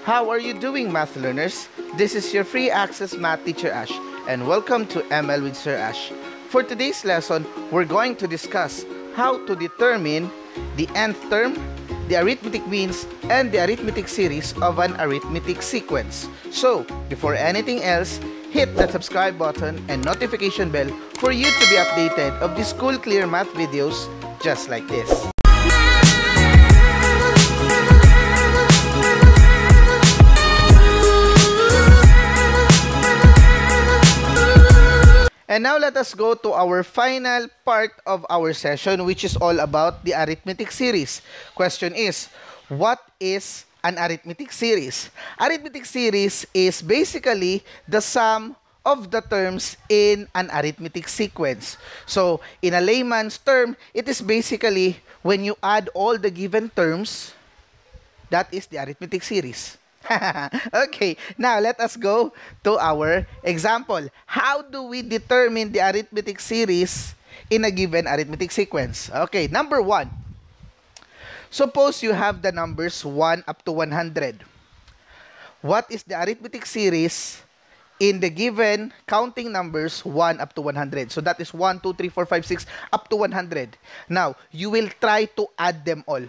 How are you doing, math learners? This is your free access math teacher Ash, and welcome to ML with Sir Ash. For today's lesson, we're going to discuss how to determine the nth term, the arithmetic means, and the arithmetic series of an arithmetic sequence. So, before anything else, hit that subscribe button and notification bell for you to be updated of the School Clear Math videos just like this. And now let us go to our final part of our session, which is all about the arithmetic series. Question is, what is an arithmetic series? Arithmetic series is basically the sum of the terms in an arithmetic sequence. So, in a layman's term, it is basically when you add all the given terms, that is the arithmetic series. Okay, now let us go to our example. How do we determine the arithmetic series in a given arithmetic sequence? Okay, number 1. Suppose you have the numbers 1 up to 100. What is the arithmetic series in the given counting numbers 1 up to 100? So that is 1, 2, 3, 4, 5, 6 up to 100. Now, you will try to add them all.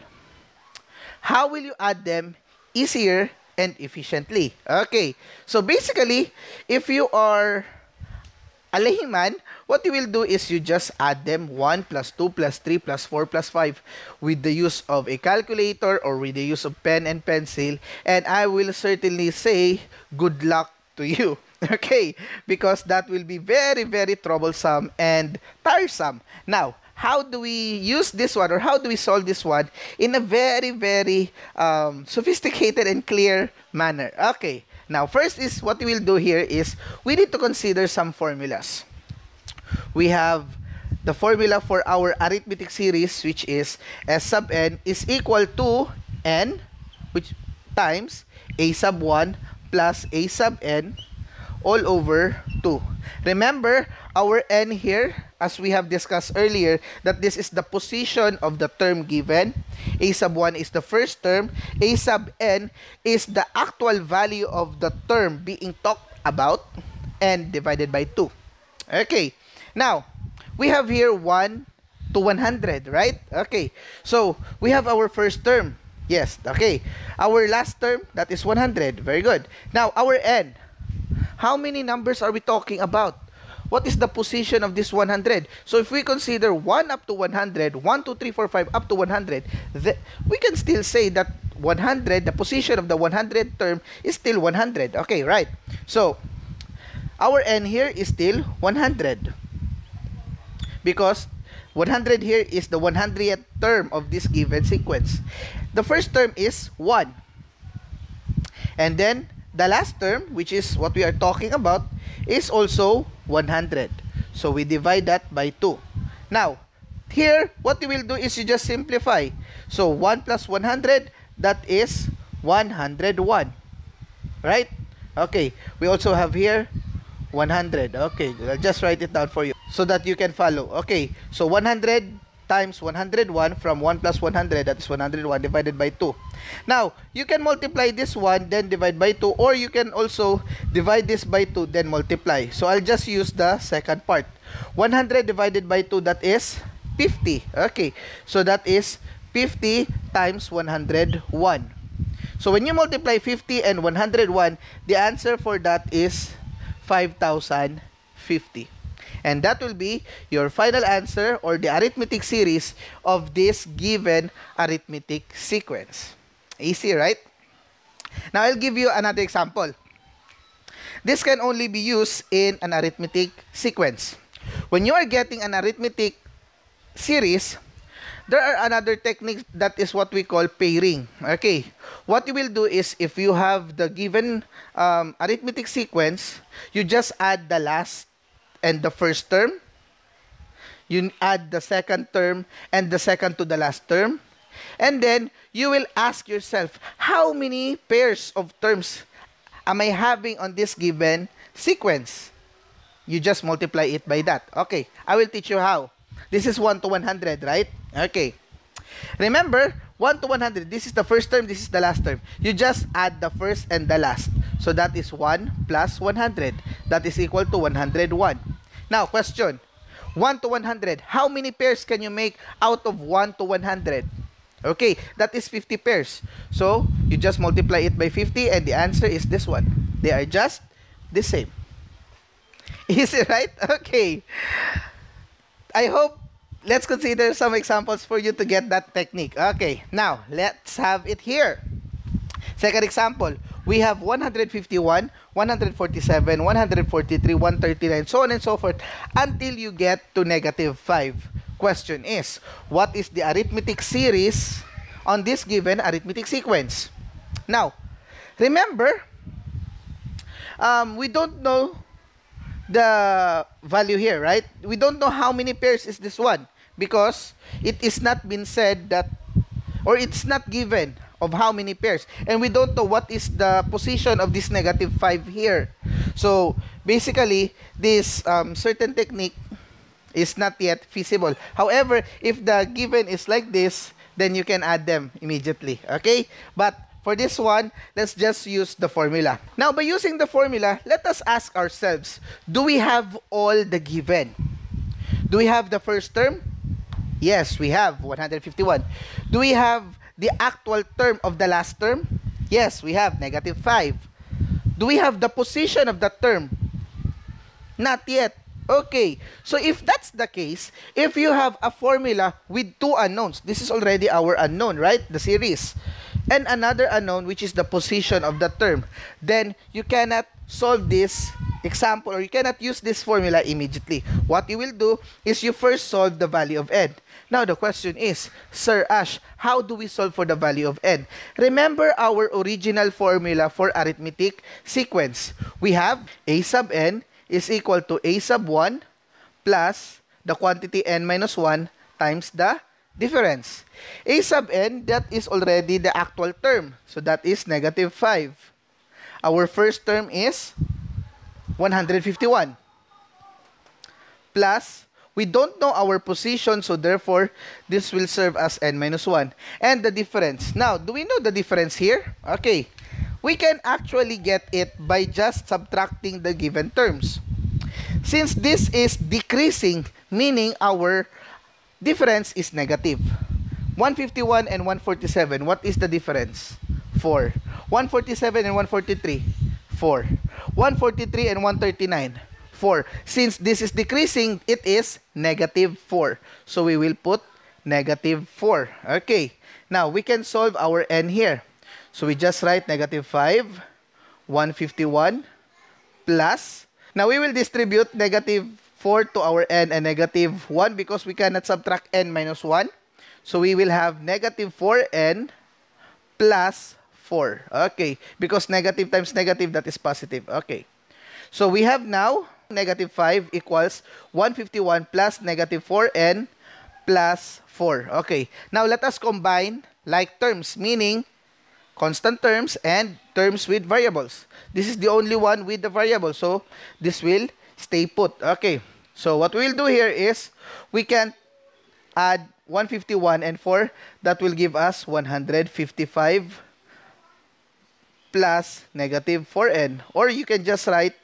How will you add them easier and efficiently? Okay, so basically, if you are a layman, what you will do is you just add them 1 plus 2 plus 3 plus 4 plus 5 with the use of a calculator or with the use of pen and pencil, and I will certainly say good luck to you. Okay, because that will be very, very troublesome and tiresome. Now, how do we use this one, or how do we solve this one in a very, very sophisticated and clear manner? Okay, now first is what we will do here is we need to consider some formulas. We have the formula for our arithmetic series, which is S sub n is equal to n, which times a sub 1 plus a sub n all over 2. Remember, our n here, as we have discussed earlier, that this is the position of the term given. A sub 1 is the first term. A sub n is the actual value of the term being talked about, and divided by 2. Okay, now, we have here 1 to 100, right? Okay, so we have our first term. Yes, okay. Our last term, that is 100. Very good. Now, our n. How many numbers are we talking about? What is the position of this 100? So if we consider 1 up to 100, 1, 2, 3, 4, 5 up to 100, we can still say that 100, the position of the 100 term is still 100. Okay, right. So our n here is still 100. Because 100 here is the 100th term of this given sequence. The first term is 1. And then the last term, which is what we are talking about, is also 100. So we divide that by 2. Now, here, what we will do is you just simplify. So 1 plus 100, that is 101. Right? Okay. We also have here 100. Okay. I'll just write it down for you so that you can follow. Okay. So 100 times 101 from 1 plus 100, that is 101 divided by 2. Now, you can multiply this one, then divide by 2, or you can also divide this by 2, then multiply. So, I'll just use the second part. 100 divided by 2, that is 50. Okay, so that is 50 times 101. So, when you multiply 50 and 101, the answer for that is 5,050. And that will be your final answer, or the arithmetic series of this given arithmetic sequence. Easy, right? Now, I'll give you another example. This can only be used in an arithmetic sequence. When you are getting an arithmetic series, there are another technique that is what we call pairing. Okay, what you will do is if you have the given arithmetic sequence, you just add the last and the first term. You add the second term and the second to the last term. And then, you will ask yourself, how many pairs of terms am I having on this given sequence? You just multiply it by that. Okay, I will teach you how. This is 1 to 100, right? Okay. Remember, 1 to 100, this is the first term, this is the last term. You just add the first and the last. So that is 1 plus 100. That is equal to 101. Now, question. 1 to 100. How many pairs can you make out of 1 to 100? Okay, that is 50 pairs. So, you just multiply it by 50 and the answer is this one. They are just the same. Easy, right? Okay. I hope, let's consider some examples for you to get that technique. Okay, now, let's have it here. Second example, we have 151, 147, 143, 139, so on and so forth, until you get to -5. Question is, what is the arithmetic series on this given arithmetic sequence? Now, remember, we don't know the value here, right? We don't know how many pairs is this one because it is not been said that, or it's not given of how many pairs, and we don't know what is the position of this -5 here. So basically, this certain technique is not yet feasible. However, if the given is like this, then you can add them immediately, okay? But for this one, let's just use the formula. Now, by using the formula, let us ask ourselves, do we have all the given? Do we have the first term? Yes, we have 151. Do we have the actual term of the last term? Yes, we have -5. Do we have the position of that term? Not yet. Okay, so if that's the case, if you have a formula with two unknowns, this is already our unknown, right? The series. And another unknown, which is the position of the term, then you cannot solve this example, or you cannot use this formula immediately. What you will do is you first solve the value of n. Now, the question is, Sir Ash, how do we solve for the value of n? Remember our original formula for arithmetic sequence. We have a sub n is equal to a sub 1 plus the quantity n minus 1 times the difference. A sub n, that is already the actual term. So that is -5. Our first term is 151. Plus, we don't know our position, so therefore, this will serve as n minus 1. And the difference. Now, do we know the difference here? Okay. We can actually get it by just subtracting the given terms. Since this is decreasing, meaning our difference is negative. 151 and 147, what is the difference? 4. 147 and 143, 4. 143 and 139, 4. Since this is decreasing, it is -4. So we will put -4. Okay. Now, we can solve our n here. So we just write -5, 151, plus. Now we will distribute -4 to our n and -1 because we cannot subtract n minus 1. So we will have -4n plus 4. Okay. Because negative times negative, that is positive. Okay. So we have now -5 equals 151 plus -4n plus 4. Okay. Now let us combine like terms, meaning constant terms and terms with variables. This is the only one with the variable, so this will stay put. Okay, so what we will do here is we can add 151 and 4. That will give us 155 plus -4n. Or you can just write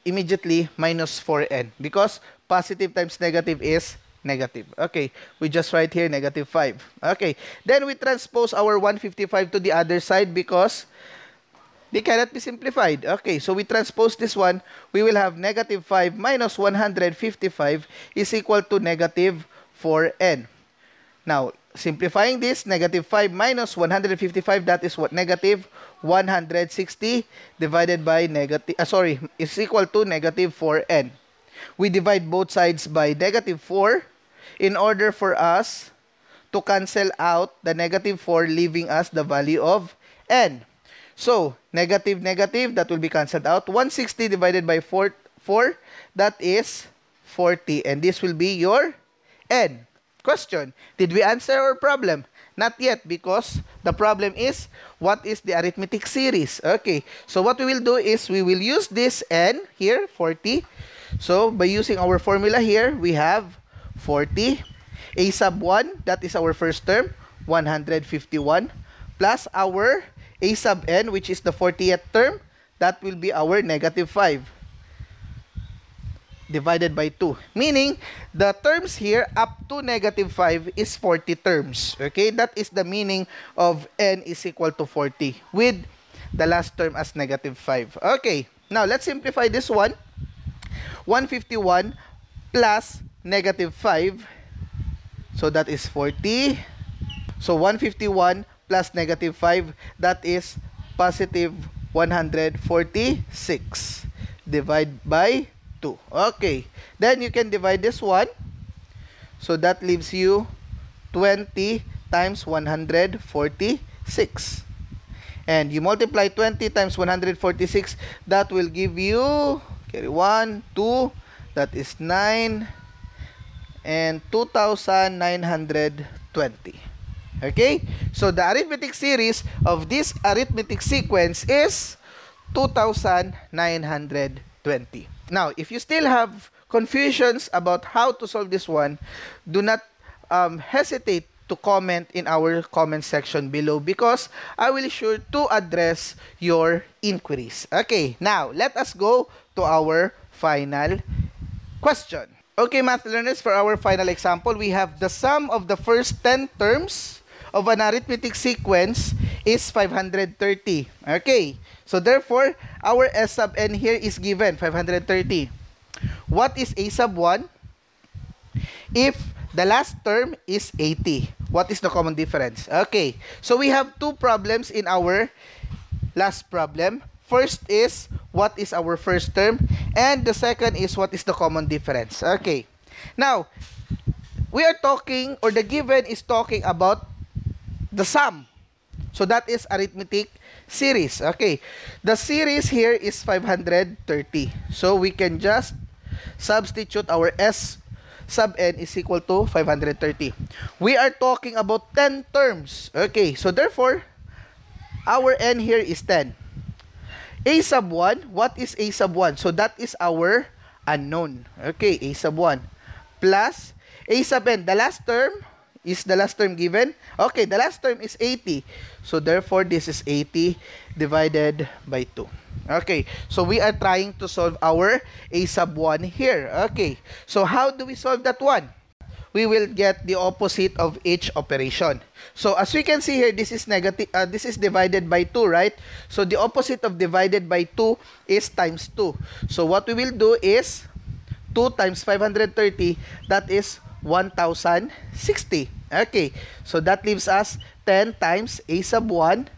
immediately -4n because positive times negative is negative. Okay, we just write here -5. Okay, then we transpose our 155 to the other side because they cannot be simplified. Okay, so we transpose this one. We will have -5 minus 155 is equal to -4n. Now, simplifying this, -5 minus 155, that is what? -160 divided by is equal to -4n. We divide both sides by -4 in order for us to cancel out the -4, leaving us the value of n. So, negative, that will be cancelled out. 160 divided by 4, that is 40. And this will be your n. Question, did we answer our problem? Not yet, because the problem is, what is the arithmetic series? Okay, so what we will do is, we will use this n here, 40. So, by using our formula here, we have 40. A sub 1, that is our first term. 151 plus our a sub n, which is the 40th term, that will be our negative 5 divided by 2. Meaning, the terms here up to negative 5 is 40 terms. Okay, that is the meaning of n is equal to 40 with the last term as negative 5. Okay, now let's simplify this one. 151 plus negative 5. So that is 40. So 151 plus negative 5, that is positive 146. Divide by 2. Okay. Then you can divide this one. So that leaves you 20 times 146. And you multiply 20 times 146, that will give you, carry 1, 2, that is 9, and 2,920. Okay? So the arithmetic series of this arithmetic sequence is 2,920. Now, if you still have confusions about how to solve this one, do not hesitate to comment in our comment section below because I will sure to address your inquiries. Okay, now let us go to our final question. Okay, math learners, for our final example, we have the sum of the first 10 terms of an arithmetic sequence is 530. Okay, so therefore, our S sub n here is given, 530. What is A sub 1? If the last term is 80, what is the common difference? Okay, so we have two problems in our last problem. First is, what is our first term? And the second is, what is the common difference? Okay, now, we are talking, or the given is talking about the sum. So that is arithmetic series. Okay, the series here is 530. So we can just substitute our S sub n is equal to 530. We are talking about 10 terms. Okay, so therefore, our n here is 10. A sub 1, what is A sub 1? So that is our unknown. Okay, A sub 1 plus A sub n. The last term is the last term given. Okay, the last term is 80. So therefore, this is 80 divided by 2. Okay, so we are trying to solve our A sub 1 here. Okay, so how do we solve that one? We will get the opposite of each operation. So as we can see here, this is negative. This is divided by 2, right? So the opposite of divided by 2 is times 2. So what we will do is 2 times 530, that is 1,060. Okay, so that leaves us 10 times A sub 1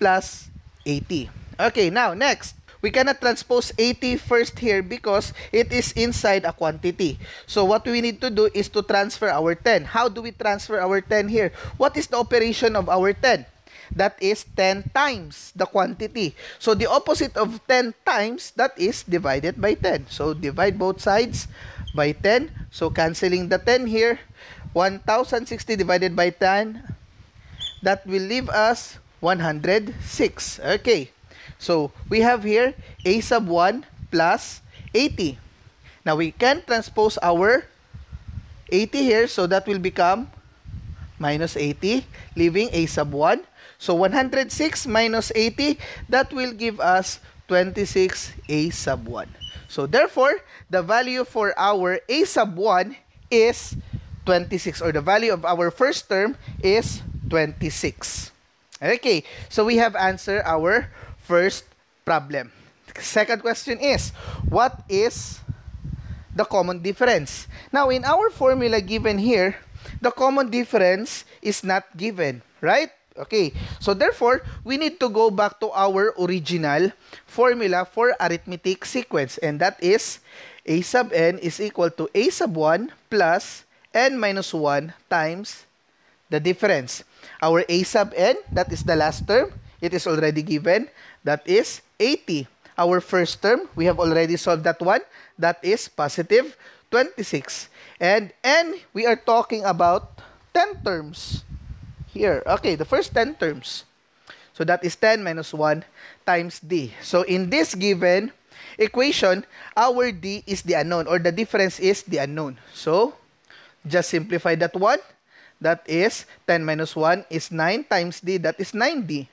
plus 80. Okay, now next, we cannot transpose 80 first here because it is inside a quantity. So what we need to do is to transfer our 10. How do we transfer our 10 here? What is the operation of our 10? That is 10 times the quantity. So the opposite of 10 times, that is divided by 10. So divide both sides by 10. So canceling the 10 here, 1,060 divided by 10, that will leave us 106. Okay. So we have here A sub 1 plus 80. Now we can transpose our 80 here, so that will become minus 80, leaving A sub 1. So 106 minus 80, that will give us 26 A sub 1. So therefore, the value for our A sub 1 is 26, or the value of our first term is 26. Okay, so we have answered our first problem. Second question is, what is the common difference? Now, in our formula given here, the common difference is not given, right? Okay, so therefore, we need to go back to our original formula for arithmetic sequence, and that is A sub n is equal to A sub 1 plus n minus 1 times the difference. Our A sub n, that is the last term, it is already given, that is 80. Our first term, we have already solved that one, that is positive 26. And n, we are talking about 10 terms here. Okay, the first 10 terms. So that is 10 minus 1 times d. So in this given equation, our d is the unknown, or the difference is the unknown. So just simplify that one. that is 10 minus 1 is 9 times d, that is 9d.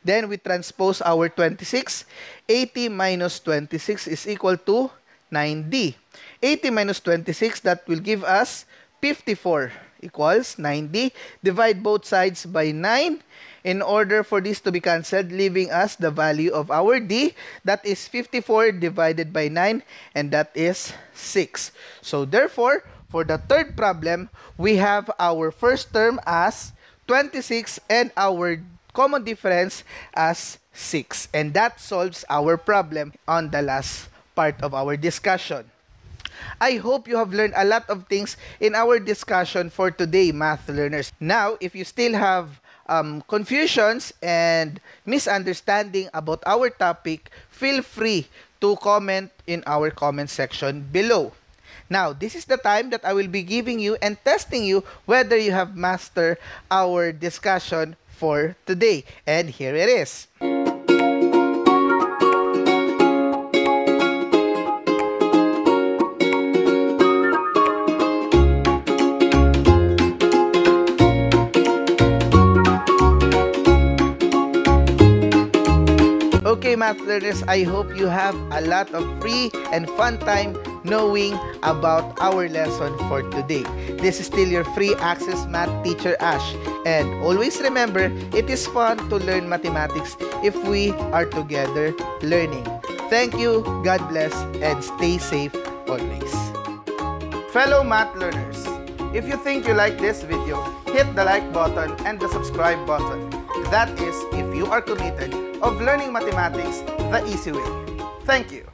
Then we transpose our 26. 80 minus 26 is equal to 9d. 80 minus 26, that will give us 54 equals 9d. Divide both sides by 9 in order for this to be cancelled, leaving us the value of our d. That is 54 divided by 9, and that is 6. So therefore, for the third problem, we have our first term as 26 and our common difference as 6. And that solves our problem on the last part of our discussion. I hope you have learned a lot of things in our discussion for today, math learners. Now, if you still have confusions and misunderstanding about our topic, feel free to comment in our comment section below. Now, this is the time that I will be giving you and testing you whether you have mastered our discussion for today. And here it is. Okay, math learners, I hope you have a lot of free and fun time knowing about our lesson for today. This is still your free access math teacher, Ash. And always remember, it is fun to learn mathematics if we are together learning. Thank you, God bless, and stay safe always. Fellow math learners, if you think you like this video, hit the like button and the subscribe button. That is if you are committed of learning mathematics the easy way. Thank you.